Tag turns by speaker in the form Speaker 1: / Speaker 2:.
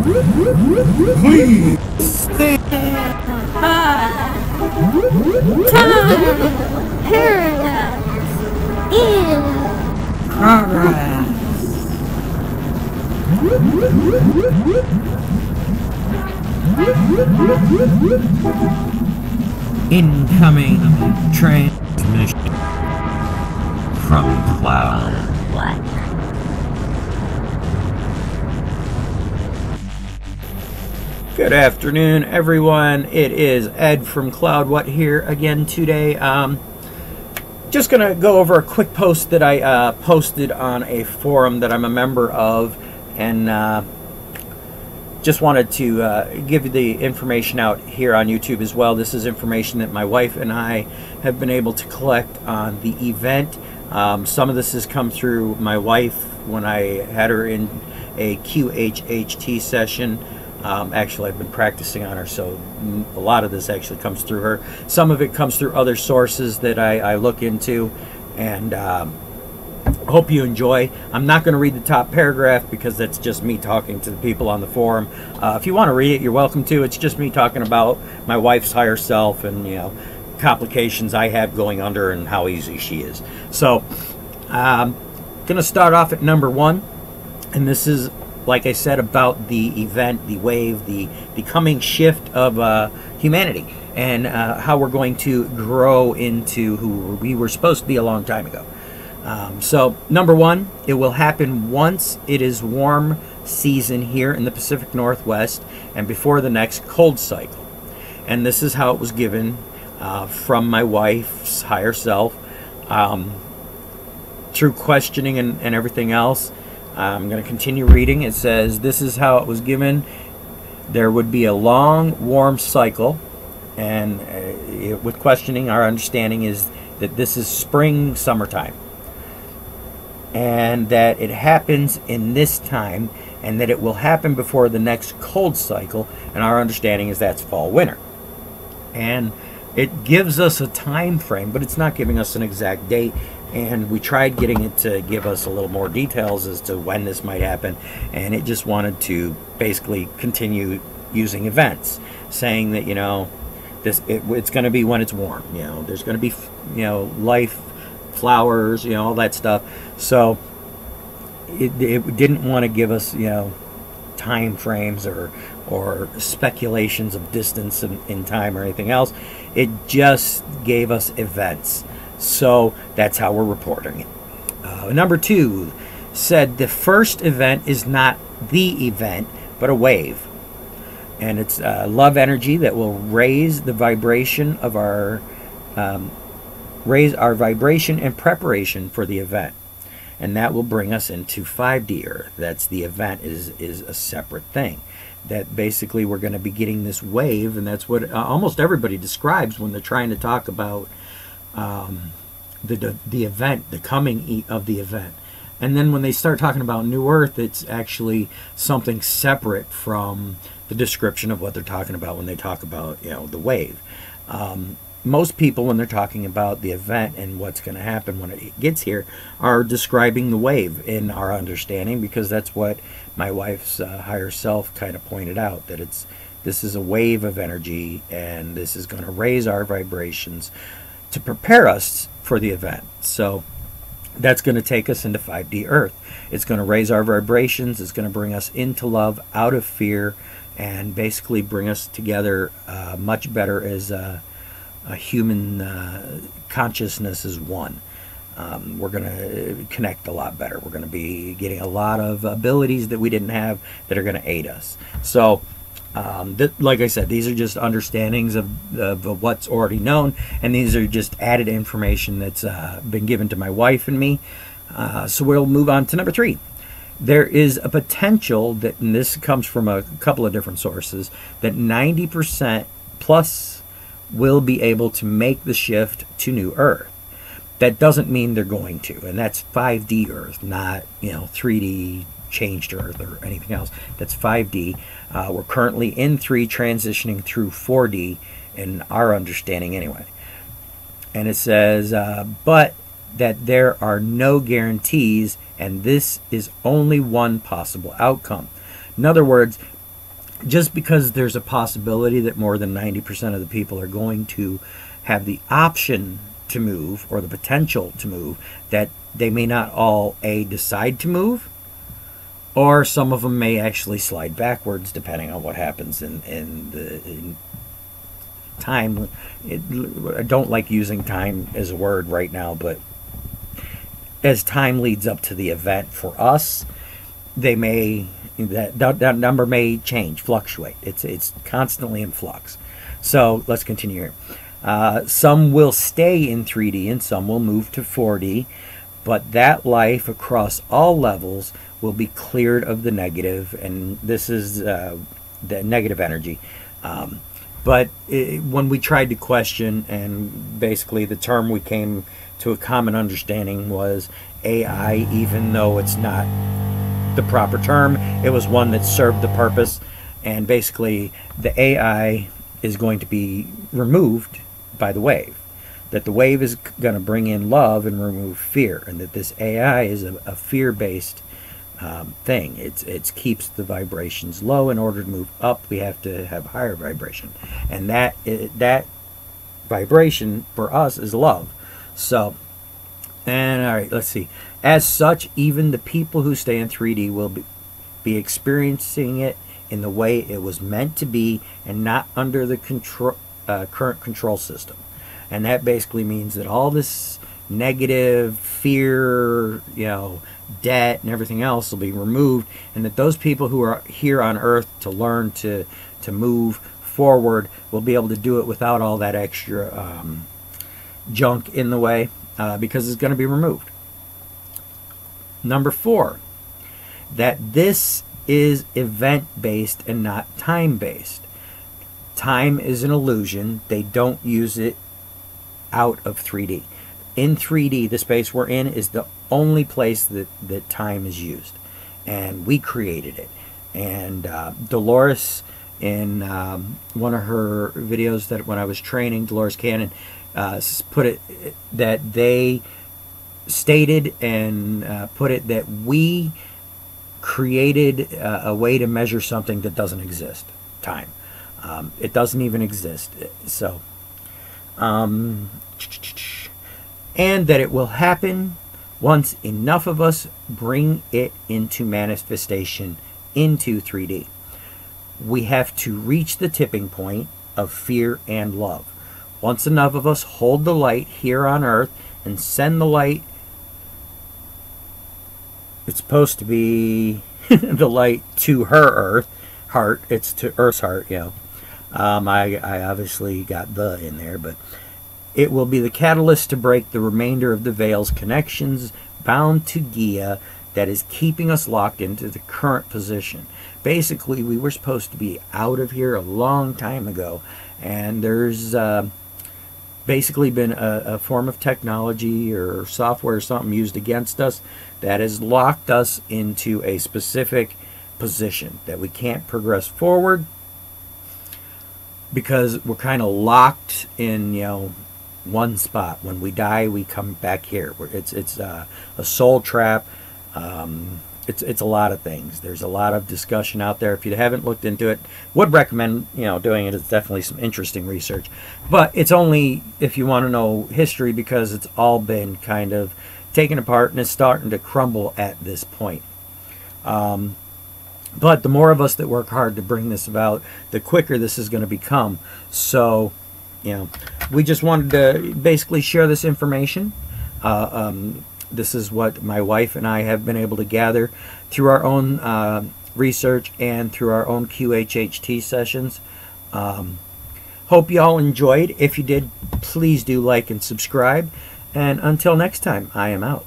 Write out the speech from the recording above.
Speaker 1: Please stay. Progress. Incoming transmission from Cloud. Good afternoon, everyone. It is Ed from Cloud What here again today. Just gonna go over a quick post that I posted on a forum that I'm a member of, and just wanted to give you the information out here on YouTube as well. This is information that my wife and I have been able to collect on the event. Some of this has come through my wife when I had her in a QHHT session. Actually, I've been practicing on her, so a lot of this actually comes through her. Some of it comes through other sources that I look into, and hope you enjoy. I'm not going to read the top paragraph because that's just me talking to the people on the forum. If you want to read it, you're welcome to. It's just me talking about my wife's higher self and, you know, complications I have going under and how easy she is. So, going to start off at number 1, and this is, like I said, about the event, the wave, the coming shift of humanity, and how we're going to grow into who we were supposed to be a long time ago. So, number 1, it will happen once it is warm season here in the Pacific Northwest and before the next cold cycle. And this is how it was given from my wife's higher self, through questioning and everything else. I'm going to continue reading. It says, this is how it was given. There would be a long, warm cycle. And with questioning, our understanding is that this is spring, summertime. And that it happens in this time. And that it will happen before the next cold cycle. And our understanding is that's fall, winter. And it gives us a time frame, but it's not giving us an exact date. And we tried getting it to give us a little more details as to when this might happen, and it just wanted to basically continue using events, saying that, you know, it's going to be when it's warm. You know, there's going to be, you know, life, flowers, you know, all that stuff. So it didn't want to give us, you know, time frames or speculations of distance in time or anything else. It just gave us events. So that's how we're reporting it. Number 2 said the first event is not the event, but a wave. And it's love energy that will raise the vibration of our, raise our vibration in preparation for the event. And that will bring us into 5D Earth. That's the event is a separate thing. That basically we're going to be getting this wave, and that's what almost everybody describes when they're trying to talk about the event, the coming of the event. And then when they start talking about New Earth, it's actually something separate from the description of what they're talking about when they talk about, you know, the wave. Most people, when they're talking about the event and what's going to happen when it gets here, are describing the wave in our understanding, because that's what my wife's higher self kind of pointed out, that this is a wave of energy, and this is going to raise our vibrations to prepare us for the event. So that's going to take us into 5D Earth. It's going to raise our vibrations. It's going to bring us into love, out of fear, and basically bring us together much better as a human consciousness as one. We're going to connect a lot better. We're going to be getting a lot of abilities that we didn't have that are going to aid us. So like I said, these are just understandings of what's already known, and these are just added information that's been given to my wife and me. So we'll move on to number 3. There is a potential that, and this comes from a couple of different sources, that 90% plus will be able to make the shift to New Earth. That doesn't mean they're going to, and that's 5D Earth, not, you know, 3D changed Earth or anything else. That's 5D. We're currently in 3, transitioning through 4D in our understanding anyway. And it says, but that there are no guarantees, and this is only one possible outcome. In other words, just because there's a possibility that more than 90% of the people are going to have the option to move or the potential to move, that they may not all decide to move, or some of them may actually slide backwards depending on what happens in time. I don't like using time as a word right now, but as time leads up to the event for us, that number may change, fluctuate. It's constantly in flux. So let's continue here. Some will stay in 3D and some will move to 4D, but that life across all levels will be cleared of the negative, and this is the negative energy. But when we tried to question, and basically the term we came to a common understanding was AI, even though it's not the proper term, it was one that served the purpose. And basically the AI is going to be removed by the wave. That the wave is going to bring in love and remove fear, and that this AI is a fear-based thing. It keeps the vibrations low. In order to move up, we have to have higher vibration, and that vibration for us is love. So, and all right, let's see. As such, even the people who stay in 3D will be experiencing it in the way it was meant to be, and not under the current control system. And that basically means that all this negative fear, debt and everything else will be removed, and that those people who are here on Earth to learn to move forward will be able to do it without all that extra junk in the way, because it's going to be removed. Number 4, that this is event-based and not time-based. Time is an illusion. They don't use it out of 3D. In 3D, the space we're in is the only place that time is used, and we created it. And Dolores, in one of her videos that when I was training, Dolores Cannon, put it that they stated and put it that we created a way to measure something that doesn't exist, time. It doesn't even exist. So and that it will happen once enough of us bring it into manifestation into 3D. We have to reach the tipping point of fear and love. Once enough of us hold the light here on Earth and send the light, it's supposed to be the light to her heart. It's to Earth's heart, I obviously got the in there, but it will be the catalyst to break the remainder of the veil's connections bound to Gaia that is keeping us locked into the current position. Basically, we were supposed to be out of here a long time ago, and there's basically been a form of technology or software or something used against us that has locked us into a specific position that we can't progress forward, because we're kind of locked in, one spot. When we die, we come back here. It's a soul trap. It's a lot of things. There's a lot of discussion out there. If you haven't looked into it, would recommend doing it. It's definitely some interesting research, but it's only if you want to know history, because it's all been kind of taken apart and it's starting to crumble at this point. But the more of us that work hard to bring this about, the quicker this is going to become. So we just wanted to basically share this information. This is what my wife and I have been able to gather through our own research and through our own QHHT sessions. Hope you all enjoyed. If you did, please do like and subscribe. And until next time, I am out.